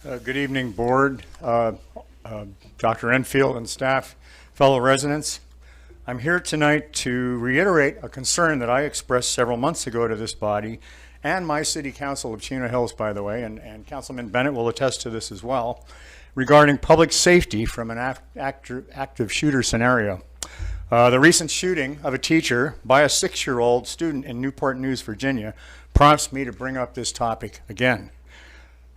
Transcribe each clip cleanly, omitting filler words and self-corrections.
Good evening, board, Dr. Enfield and staff, fellow residents. I'm here tonight to reiterate a concern that I expressed several months ago to this body and my city council of Chino Hills, by the way, and Councilman Bennett will attest to this as well, regarding public safety from an active shooter scenario. The recent shooting of a teacher by a 6-year-old student in Newport News, Virginia, prompts me to bring up this topic again.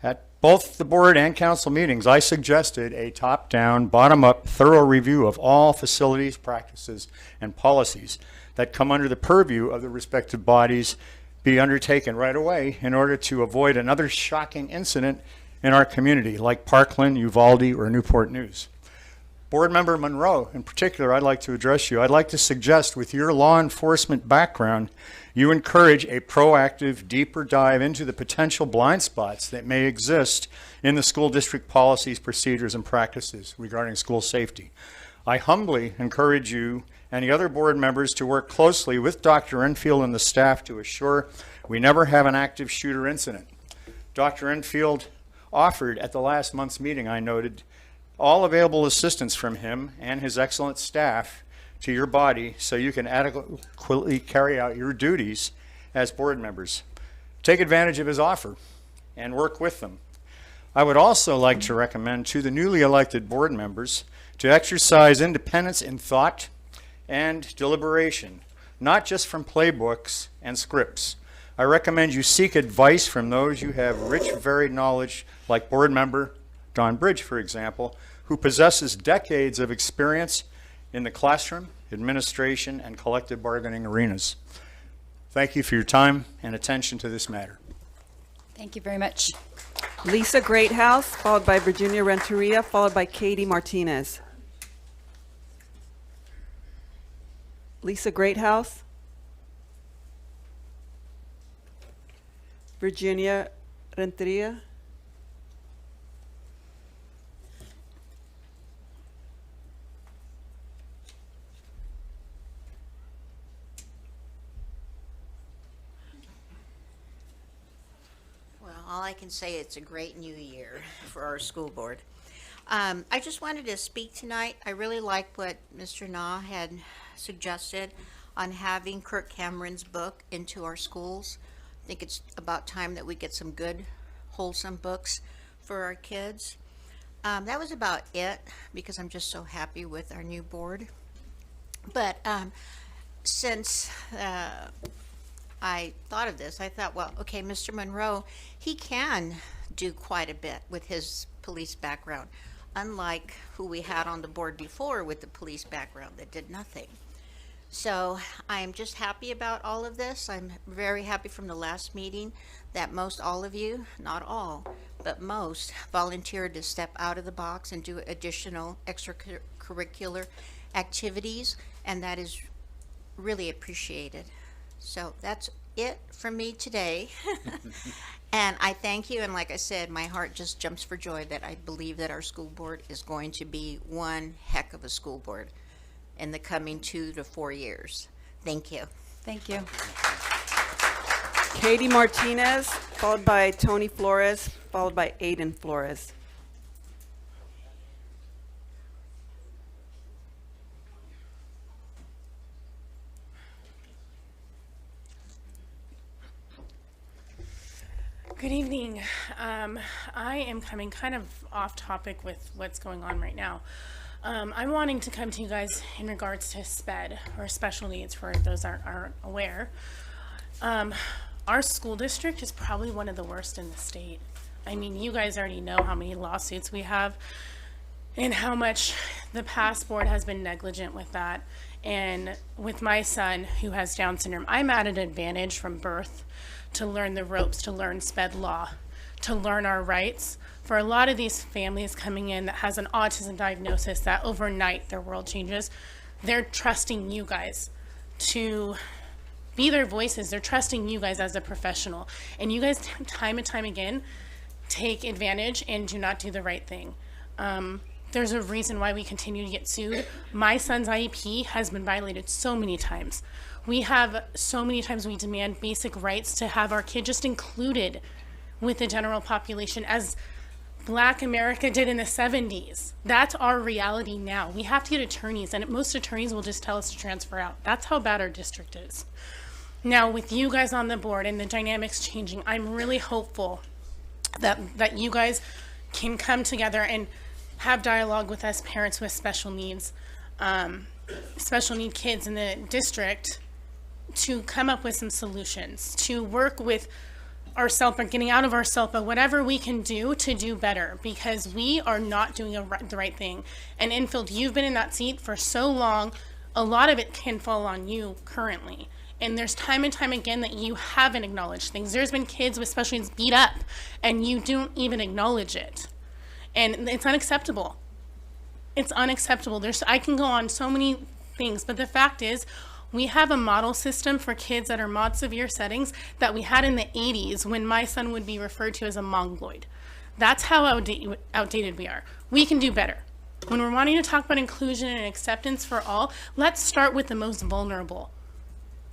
At both the board and council meetings, I suggested a top-down, bottom-up, thorough review of all facilities, practices, and policies that come under the purview of the respective bodies be undertaken right away in order to avoid another shocking incident in our community, like Parkland, Uvalde, or Newport News. Board Member Monroe, in particular, I'd like to address you. I'd like to suggest, with your law enforcement background, you encourage a proactive, deeper dive into the potential blind spots that may exist in the school district policies, procedures, and practices regarding school safety. I humbly encourage you and the other board members to work closely with Dr. Enfield and the staff to assure we never have an active shooter incident. Dr. Enfield offered at the last month's meeting, I noted, all available assistance from him and his excellent staff to your body so you can adequately carry out your duties as board members. Take advantage of his offer and work with them. I would also like to recommend to the newly elected board members to exercise independence in thought and deliberation, not just from playbooks and scripts. I recommend you seek advice from those you have rich, varied knowledge, like board member Don Bridge, for example, who possesses decades of experience in the classroom, administration, and collective bargaining arenas. Thank you for your time and attention to this matter. Thank you very much. Lisa Greathouse, followed by Virginia Renteria, followed by Katie Martinez. Lisa Greathouse. Virginia Renteria. All I can say, it's a great new year for our school board. I just wanted to speak tonight. I really like what Mr. Na had suggested on having Kirk Cameron's book into our schools. I think it's about time that we get some good, wholesome books for our kids. That was about it, because I'm just so happy with our new board. But since I thought of this, I thought, well, okay, Mr. Monroe, he can do quite a bit with his police background, unlike who we had on the board before with the police background that did nothing. So I'm just happy about all of this. I'm very happy from the last meeting that most all of you, not all, but most, volunteered to step out of the box and do additional extracurricular activities, and that is really appreciated. So that's it from me today. And I thank you, and like I said, my heart just jumps for joy that I believe that our school board is going to be one heck of a school board in the coming 2 to 4 years. Thank you. Thank you. Katie Martinez, followed by Tony Flores, followed by Aiden Flores. Good evening. I am coming kind of off topic with what's going on right now. I'm wanting to come to you guys in regards to SPED, or special needs, for those that aren't aware. Our school district is probably one of the worst in the state. I mean, you guys already know how many lawsuits we have and how much the past board has been negligent with that. And with my son, who has Down syndrome, I'm at an advantage from birth to learn the ropes, to learn SPED law, to learn our rights. For a lot of these families coming in that has an autism diagnosis, that overnight their world changes, they're trusting you guys to be their voices. They're trusting you guys as a professional. And you guys, time and time again, take advantage and do not do the right thing. There's a reason why we continue to get sued. My son's IEP has been violated so many times. We have so many times we demand basic rights to have our kid just included with the general population as Black America did in the 70s. That's our reality now. We have to get attorneys, and most attorneys will just tell us to transfer out. That's how bad our district is. Now, with you guys on the board and the dynamics changing, I'm really hopeful that you guys can come together and have dialogue with us parents with special needs, special need kids in the district, to come up with some solutions, to work with our SELPA, getting out of our SELPA, whatever we can do to do better, because we are not doing the right thing. And Enfield, you've been in that seat for so long, a lot of it can fall on you currently. And there's time and time again that you haven't acknowledged things. There's been kids with special needs beat up, and you don't even acknowledge it. And it's unacceptable. It's unacceptable. I can go on so many things, but the fact is, we have a model system for kids that are mod severe settings that we had in the 80s when my son would be referred to as a mongoloid. That's how outdated we are. We can do better. When we're wanting to talk about inclusion and acceptance for all, let's start with the most vulnerable.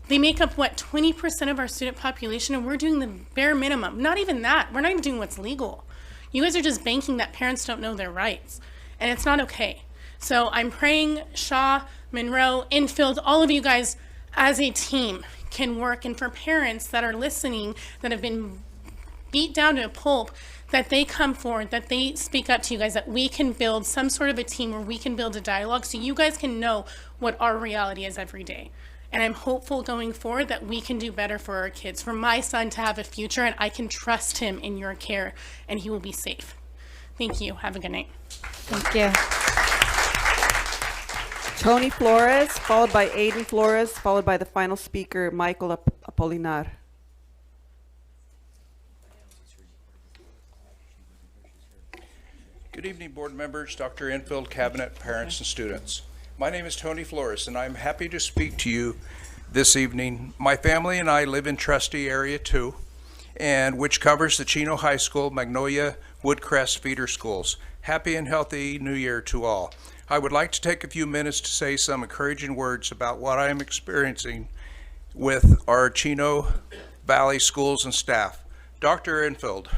They make up, 20% of our student population, and we're doing the bare minimum. Not even that. We're not even doing what's legal. You guys are just banking that parents don't know their rights, and it's not okay. So I'm praying Shaw, Monroe, Enfield, all of you guys as a team can work, and for parents that are listening that have been beat down to a pulp, that they come forward, that they speak up to you guys, that we can build some sort of a team where we can build a dialogue so you guys can know what our reality is every day. And I'm hopeful going forward that we can do better for our kids, for my son to have a future, and I can trust him in your care, and he will be safe. Thank you. Have a good night. Thank you. Tony Flores, followed by Aiden Flores, followed by the final speaker, Michael Apolinar. Good evening, board members, Dr. Enfield, cabinet, parents, and students. My name is Tony Flores, and I'm happy to speak to you this evening. My family and I live in Trustee Area 2, and which covers the Chino High School, Magnolia, Woodcrest feeder schools. Happy and healthy New Year to all. I would like to take a few minutes to say some encouraging words about what I am experiencing with our Chino Valley schools and staff. Dr. Enfield,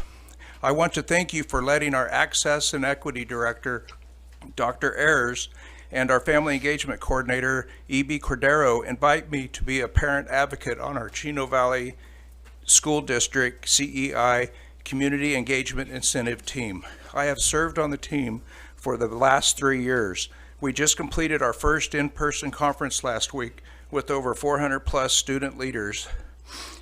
I want to thank you for letting our Access and Equity Director, Dr. Ayers, and our Family Engagement Coordinator, E.B. Cordero, invite me to be a parent advocate on our Chino Valley School District CEI Community Engagement Incentive Team. I have served on the team for the last 3 years. We just completed our first in-person conference last week with over 400 plus student leaders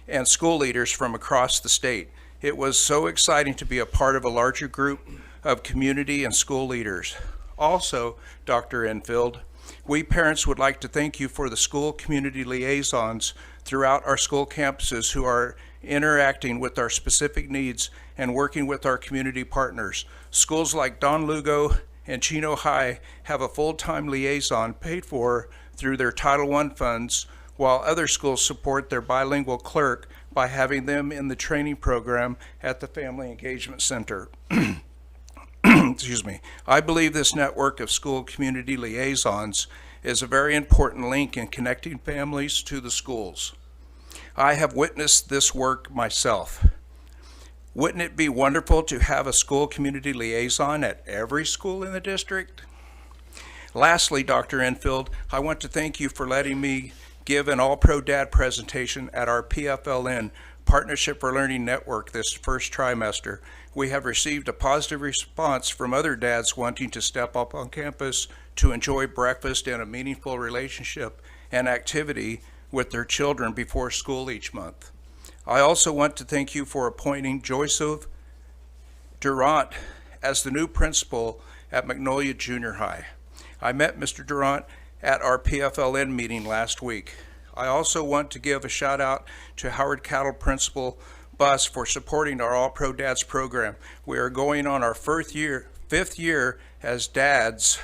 and school leaders from across the state. It was so exciting to be a part of a larger group of community and school leaders. Also, Dr. Enfield, we parents would like to thank you for the school community liaisons throughout our school campuses who are interacting with our specific needs and working with our community partners. Schools like Don Lugo and Chino High have a full-time liaison paid for through their Title I funds, while other schools support their bilingual clerk by having them in the training program at the Family Engagement Center. Excuse me. I believe this network of school community liaisons is a very important link in connecting families to the schools. I have witnessed this work myself. Wouldn't it be wonderful to have a school community liaison at every school in the district? Lastly, Dr. Enfield, I want to thank you for letting me give an All-Pro Dad presentation at our PFLN, Partnership for Learning Network, this first trimester. We have received a positive response from other dads wanting to step up on campus to enjoy breakfast and a meaningful relationship and activity with their children before school each month. I also want to thank you for appointing Joseph Durant as the new principal at Magnolia Junior High. I met Mr. Durant at our PFLN meeting last week. I also want to give a shout out to Howard Cattle Principal Bus for supporting our All Pro Dads program. We are going on our fifth year as dads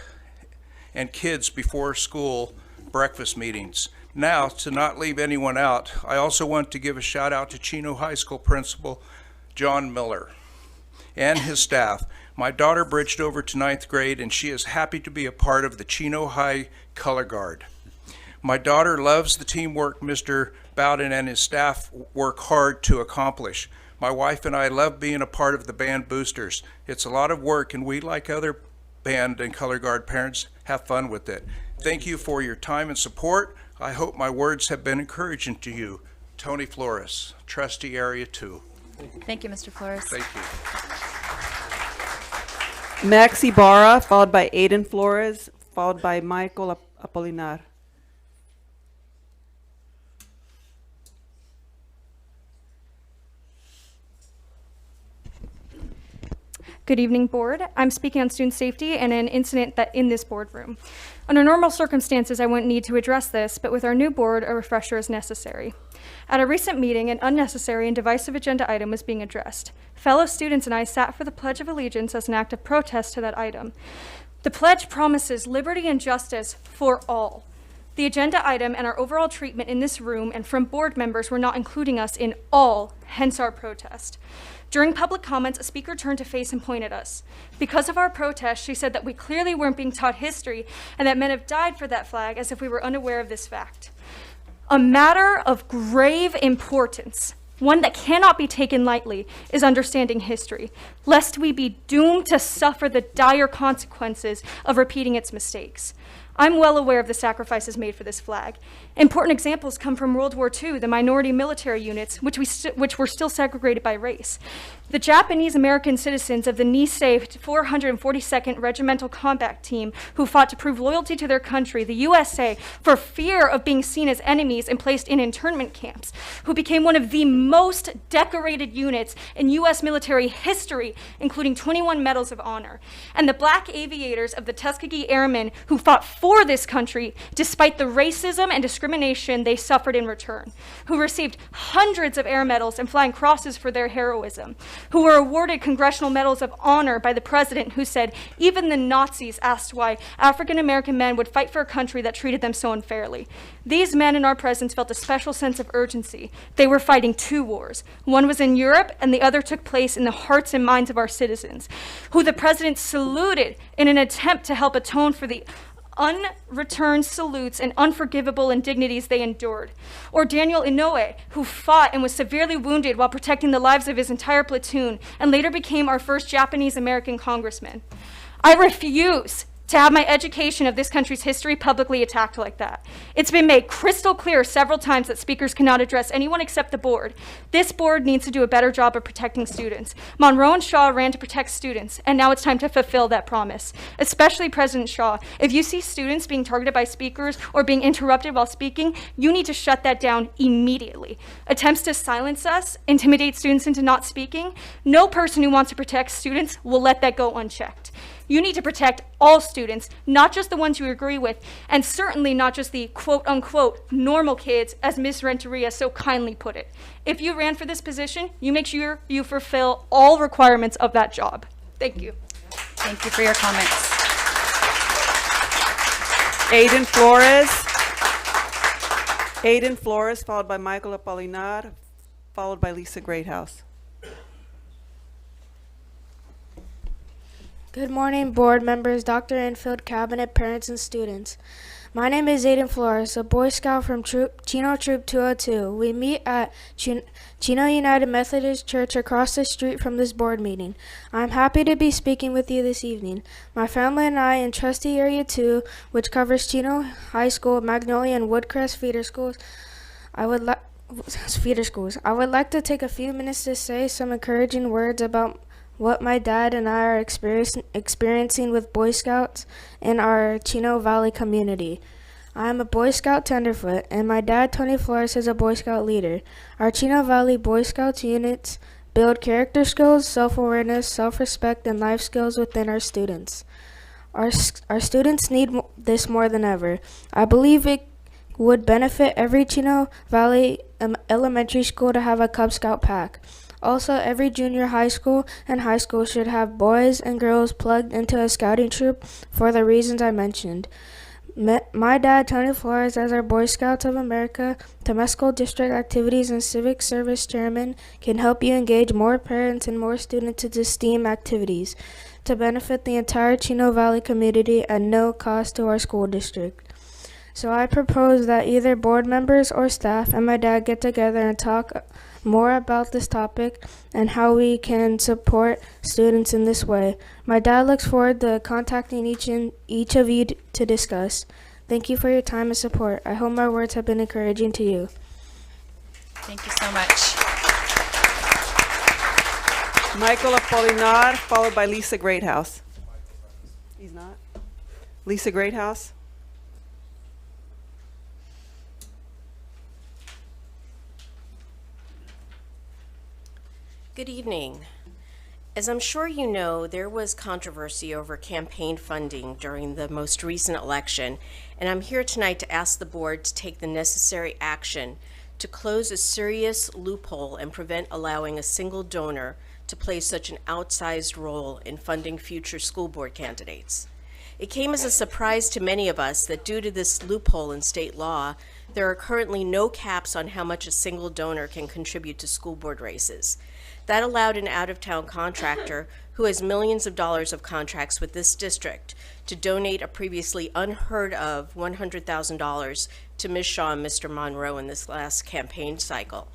and kids before school breakfast meetings. Now, to not leave anyone out, I also want to give a shout out to Chino High School Principal John Miller and his staff. My daughter bridged over to 9th grade, and she is happy to be a part of the Chino High Color Guard. My daughter loves the teamwork Mr. Bowden and his staff work hard to accomplish. My wife and I love being a part of the Band Boosters. It's a lot of work, and we, like other band and color guard parents, have fun with it. Thank you for your time and support. I hope my words have been encouraging to you. Tony Flores, Trustee Area 2. Thank you, Mr. Flores. Thank you. Max Ibarra, followed by Aiden Flores, followed by Michael Apolinar. Good evening, Board. I'm speaking on student safety and an incident that in this boardroom. Under normal circumstances, I wouldn't need to address this, but with our new board, a refresher is necessary. At a recent meeting, an unnecessary and divisive agenda item was being addressed. Fellow students and I sat for the Pledge of Allegiance as an act of protest to that item. The pledge promises liberty and justice for all. The agenda item and our overall treatment in this room and from board members were not including us in all, hence our protest. During public comments, a speaker turned to face and pointed at us. Because of our protest, she said that we clearly weren't being taught history and that men have died for that flag, as if we were unaware of this fact. A matter of grave importance, one that cannot be taken lightly, is understanding history, lest we be doomed to suffer the dire consequences of repeating its mistakes. I'm well aware of the sacrifices made for this flag. Important examples come from World War II, the minority military units, which were still segregated by race. The Japanese American citizens of the Nisei 442nd Regimental Combat Team who fought to prove loyalty to their country, the USA, for fear of being seen as enemies and placed in internment camps, who became one of the most decorated units in US military history, including 21 Medals of Honor. And the black aviators of the Tuskegee Airmen who fought for this country despite the racism and discrimination they suffered in return, who received hundreds of air medals and flying crosses for their heroism, who were awarded Congressional Medals of Honor by the president, who said even the Nazis asked why African American men would fight for a country that treated them so unfairly. These men in our presence felt a special sense of urgency. They were fighting two wars. One was in Europe and the other took place in the hearts and minds of our citizens, who the president saluted in an attempt to help atone for the unreturned salutes and unforgivable indignities they endured. Or Daniel Inouye, who fought and was severely wounded while protecting the lives of his entire platoon and later became our first Japanese American congressman. I refuse to have my education of this country's history publicly attacked like that. It's been made crystal clear several times that speakers cannot address anyone except the board. This board needs to do a better job of protecting students. Monroe and Shaw ran to protect students, and now it's time to fulfill that promise. Especially President Shaw, if you see students being targeted by speakers or being interrupted while speaking, you need to shut that down immediately. Attempts to silence us, intimidate students into not speaking, no person who wants to protect students will let that go unchecked. You need to protect all students, not just the ones you agree with, and certainly not just the quote-unquote normal kids, as Ms. Renteria so kindly put it. If you ran for this position, you make sure you fulfill all requirements of that job. Thank you. Thank you for your comments. Aiden Flores. Aiden Flores, followed by Michael Apolinar, followed by Lisa Greathouse. Good morning, board members, Dr. Enfield, cabinet, parents, and students. My name is Aiden Flores, a Boy Scout from Chino Troop 202. We meet at Chino United Methodist Church across the street from this board meeting. I'm happy to be speaking with you this evening. My family and I in Trustee Area 2, which covers Chino High School, Magnolia, and Woodcrest feeder schools, I would like to take a few minutes to say some encouraging words about what my dad and I are experiencing with Boy Scouts in our Chino Valley community. I am a Boy Scout tenderfoot, and my dad, Tony Flores, is a Boy Scout leader. Our Chino Valley Boy Scouts units build character skills, self-awareness, self-respect, and life skills within our students. Our students need this more than ever. I believe it would benefit every Chino Valley elementary school to have a Cub Scout pack. Also, every junior high school and high school should have boys and girls plugged into a scouting troop for the reasons I mentioned. My dad, Tony Flores, as our Boy Scouts of America, Temescal District Activities and Civic Service Chairman, can help you engage more parents and more students into STEAM activities to benefit the entire Chino Valley community at no cost to our school district. So I propose that either board members or staff and my dad get together and talk more about this topic and how we can support students in this way. My dad looks forward to contacting each of you to discuss. Thank you for your time and support. I hope my words have been encouraging to you. Thank you so much. Michael Apolinar, followed by Lisa Greathouse. He's not? Lisa Greathouse? Good evening. As I'm sure you know, there was controversy over campaign funding during the most recent election, and I'm here tonight to ask the board to take the necessary action to close a serious loophole and prevent allowing a single donor to play such an outsized role in funding future school board candidates. It came as a surprise to many of us that due to this loophole in state law, there are currently no caps on how much a single donor can contribute to school board races. That allowed an out-of-town contractor who has millions of dollars of contracts with this district to donate a previously unheard of $100,000 to Ms. Shaw and Mr. Monroe in this last campaign cycle.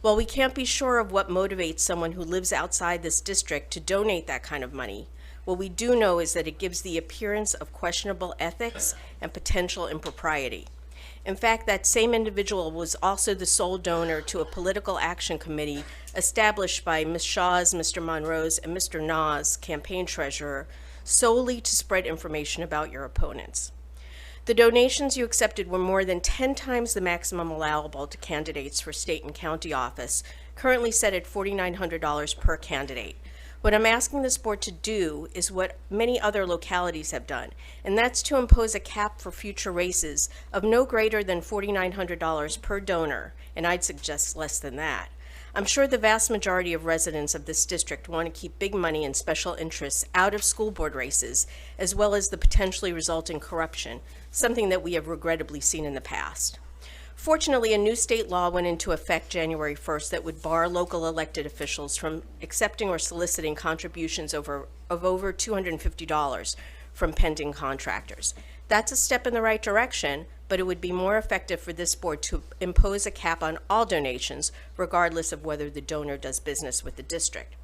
While we can't be sure of what motivates someone who lives outside this district to donate that kind of money, what we do know is that it gives the appearance of questionable ethics and potential impropriety. In fact, that same individual was also the sole donor to a political action committee established by Ms. Shaw's, Mr. Monroe's, and Mr. Na's campaign treasurer solely to spread information about your opponents. The donations you accepted were more than 10 times the maximum allowable to candidates for state and county office, currently set at $4,900 per candidate. What I'm asking this board to do is what many other localities have done, and that's to impose a cap for future races of no greater than $4,900 per donor, and I'd suggest less than that. I'm sure the vast majority of residents of this district want to keep big money and special interests out of school board races, as well as the potentially resulting corruption, something that we have regrettably seen in the past. Fortunately, a new state law went into effect January 1st that would bar local elected officials from accepting or soliciting contributions of over $250 from pending contractors. That's a step in the right direction, but it would be more effective for this board to impose a cap on all donations, regardless of whether the donor does business with the district.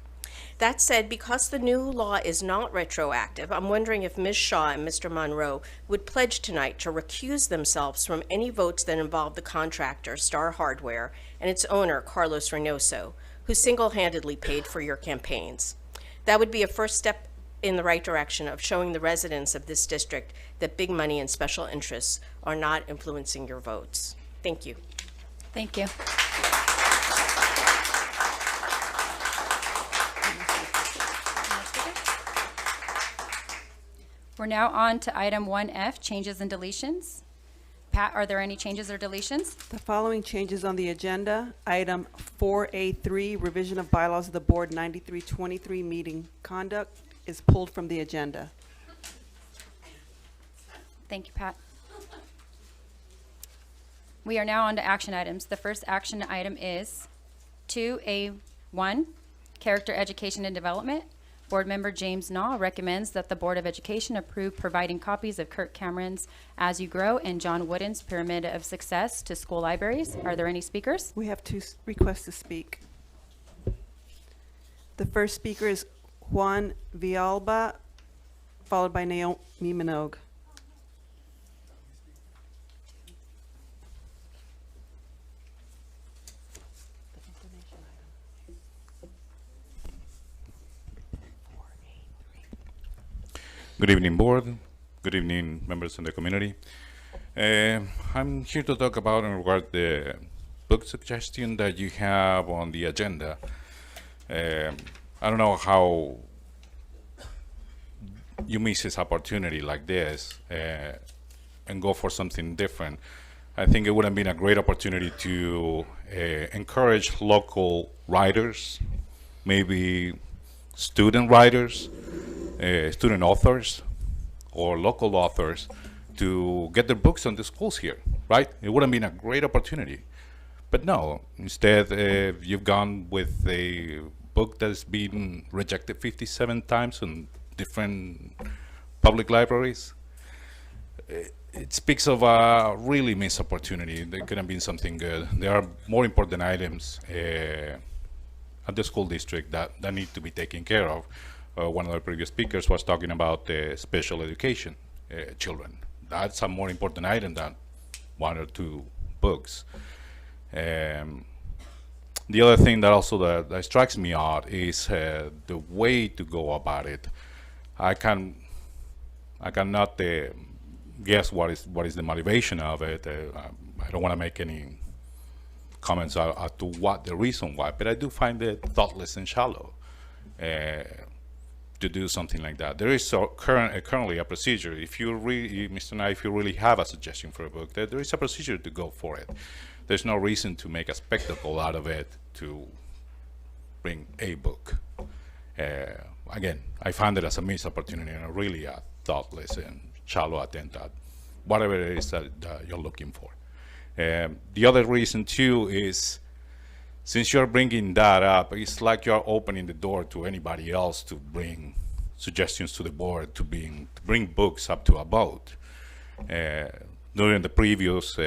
That said, because the new law is not retroactive, I'm wondering if Ms. Shaw and Mr. Monroe would pledge tonight to recuse themselves from any votes that involve the contractor, Star Hardware, and its owner, Carlos Reynoso, who single-handedly paid for your campaigns. That would be a first step in the right direction of showing the residents of this district that big money and special interests are not influencing your votes. Thank you. Thank you. We're now on to item 1F, changes and deletions. Pat, are there any changes or deletions? The following changes on the agenda. Item 4A3, revision of bylaws of the board 9323 meeting conduct is pulled from the agenda. Thank you, Pat. We are now on to action items. The first action item is 2A1, character education and development. Board member James Naw recommends that the Board of Education approve providing copies of Kirk Cameron's As You Grow and John Wooden's Pyramid of Success to school libraries. Are there any speakers? We have two requests to speak. The first speaker is Juan Villalba, followed by Naomi Minogue. Good evening, board. Good evening, members of the community. I'm here to talk about in regard the book suggestion that you have on the agenda. I don't know how you miss this opportunity like this and go for something different. I think it would have been a great opportunity to encourage local writers, maybe student writers, student authors or local authors to get their books on the schools here, right? It would have been a great opportunity. But no, instead you've gone with a book that's been rejected 57 times in different public libraries. it speaks of a really missed opportunity. There could have been something good. There are more important items at the school district that need to be taken care of. One of the previous speakers was talking about special education children. That's a more important item than 1 or 2 books. The other thing that also that strikes me odd is the way to go about it. I cannot guess what is the motivation of it. I don't want to make any comments as to what the reason why, but I do find it thoughtless and shallow to do something like that. There is currently a procedure. If you really, Mr. Nye, if you really have a suggestion for a book, there is a procedure to go for it. There's no reason to make a spectacle out of it to bring a book. Again, I found it as a missed opportunity and really a thoughtless and shallow attempt at whatever it is that you're looking for. The other reason too is, since you're bringing that up, it's like you're opening the door to anybody else to bring suggestions to the board to bring books up to a vote. During the previous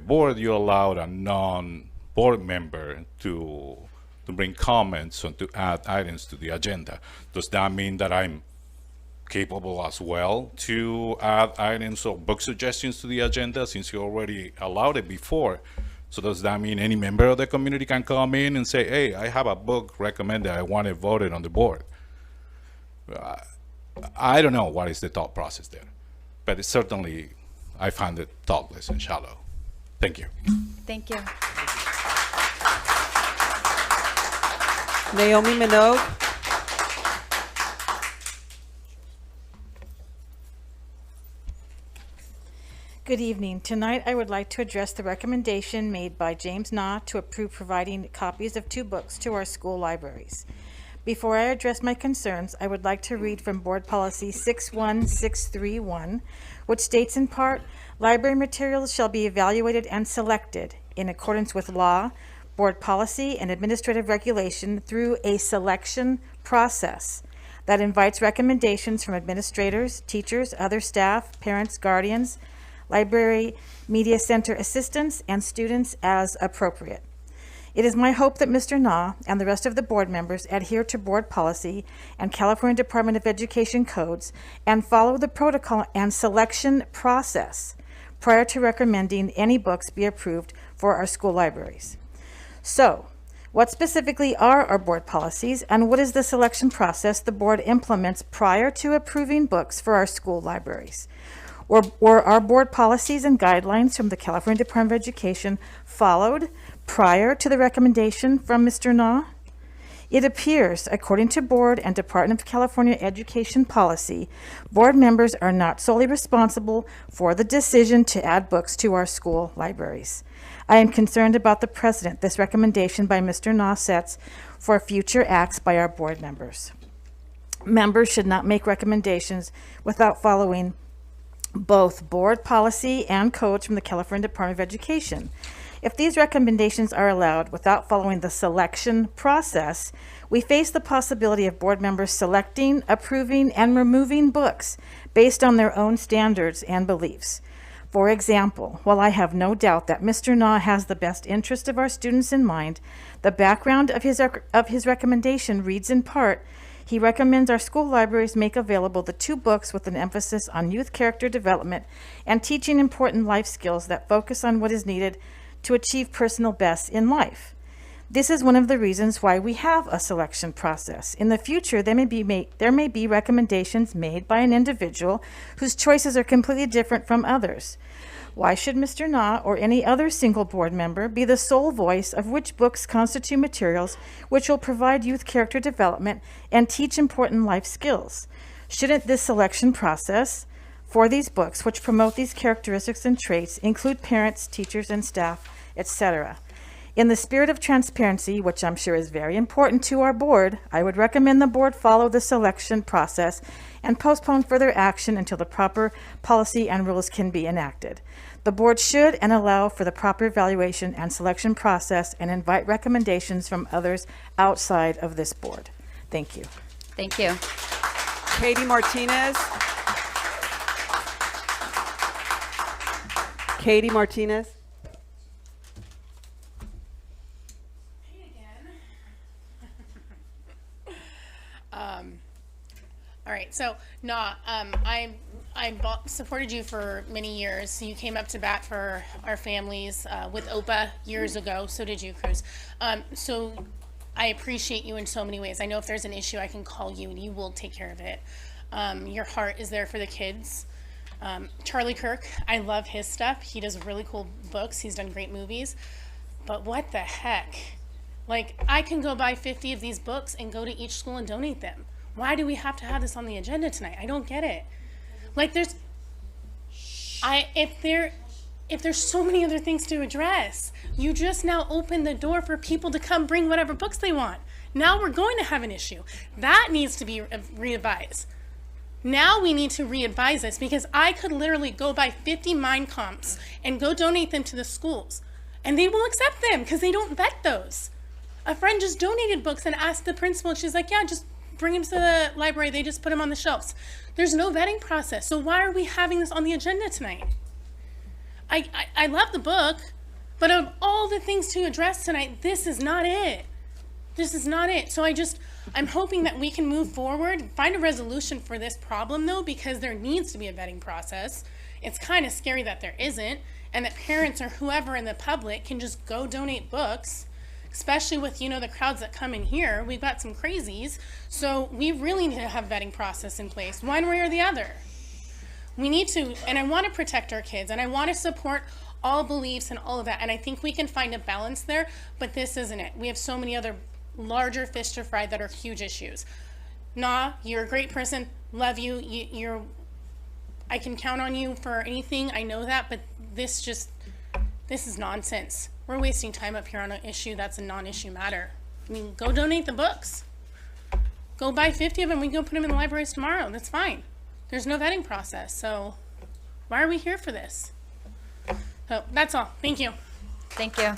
board, you allowed a non-board member to bring comments and to add items to the agenda. Does that mean that I'm capable as well to add items or book suggestions to the agenda, since you already allowed it before? So does that mean any member of the community can come in and say, hey, I have a book recommended, I want it voted on the board? I don't know what is the thought process there, but it's certainly, I find it thoughtless and shallow. Thank you. Thank you. Naomi Minogue. Good evening. Tonight, I would like to address the recommendation made by James Nah to approve providing copies of 2 books to our school libraries. Before I address my concerns, I would like to read from Board Policy 61631, which states in part, library materials shall be evaluated and selected in accordance with law, board policy, and administrative regulation through a selection process that invites recommendations from administrators, teachers, other staff, parents, guardians, library media center assistants, and students as appropriate. It is my hope that Mr. Nah and the rest of the board members adhere to board policy and California Department of Education codes and follow the protocol and selection process prior to recommending any books be approved for our school libraries. So, what specifically are our board policies, and what is the selection process the board implements prior to approving books for our school libraries? Were our board policies and guidelines from the California Department of Education followed prior to the recommendation from Mr. Nah? It appears, according to board and Department of California Education policy, board members are not solely responsible for the decision to add books to our school libraries. I am concerned about the precedent this recommendation by Mr. Nah sets for future acts by our board members. Members should not make recommendations without following both board policy and codes from the California Department of Education. If these recommendations are allowed without following the selection process, we face the possibility of board members selecting, approving, and removing books based on their own standards and beliefs. For example, while I have no doubt that Mr. Nah has the best interest of our students in mind, the background of his recommendation reads in part, he recommends our school libraries make available the 2 books with an emphasis on youth character development and teaching important life skills that focus on what is needed to achieve personal best in life. This is one of the reasons why we have a selection process. In the future, there may be recommendations made by an individual whose choices are completely different from others. Why should Mr. Nah or any other single board member be the sole voice of which books constitute materials which will provide youth character development and teach important life skills? Shouldn't this selection process for these books, which promote these characteristics and traits, include parents, teachers, and staff, etc.? In the spirit of transparency, which I'm sure is very important to our board, I would recommend the board follow the selection process and postpone further action until the proper policy and rules can be enacted. The board should and allow for the proper evaluation and selection process and invite recommendations from others outside of this board. Thank you. Thank you. Katie Martinez. Katie Martinez. All right, so supported you for many years. You came up to bat for our families with OPA years ago. So did you, Cruz. So I appreciate you in so many ways. I know if there's an issue, I can call you and you will take care of it. Your heart is there for the kids. Charlie Kirk, I love his stuff. He does really cool books. He's done great movies. But what the heck? Like, I can go buy 50 of these books and go to each school and donate them. Why do we have to have this on the agenda tonight? I don't get it. Like, if there's so many other things to address, you just now open the door for people to come bring whatever books they want. Now we're going to have an issue. That needs to be re-advised. Now we need to re-advise this, because I could literally go buy 50 Mein Kampfs and go donate them to the schools, and they will accept them because they don't vet those. A friend just donated books and asked the principal, and she's like, yeah, just bring them to the library. They just put them on the shelves. There's no vetting process. So why are we having this on the agenda tonight? I love the book, but of all the things to address tonight, this is not it. This is not it. So I'm hoping that we can move forward, find a resolution for this problem though, because there needs to be a vetting process. It's kind of scary that there isn't, and that parents or whoever in the public can just go donate books, especially with, the crowds that come in here. We've got some crazies. So we really need to have vetting process in place, one way or the other. We need to, and I want to protect our kids, and I want to support all beliefs and all of that. And I think we can find a balance there, but this isn't it. We have so many other larger fish to fry that are huge issues. Nah, you're a great person. Love you. I can count on you for anything. I know that, but this is nonsense. We're wasting time up here on an issue that's a non-issue matter. I mean, go donate the books. Go buy 50 of them. We can go put them in the libraries tomorrow. That's fine. There's no vetting process. So why are we here for this? So that's all. Thank you. Thank you.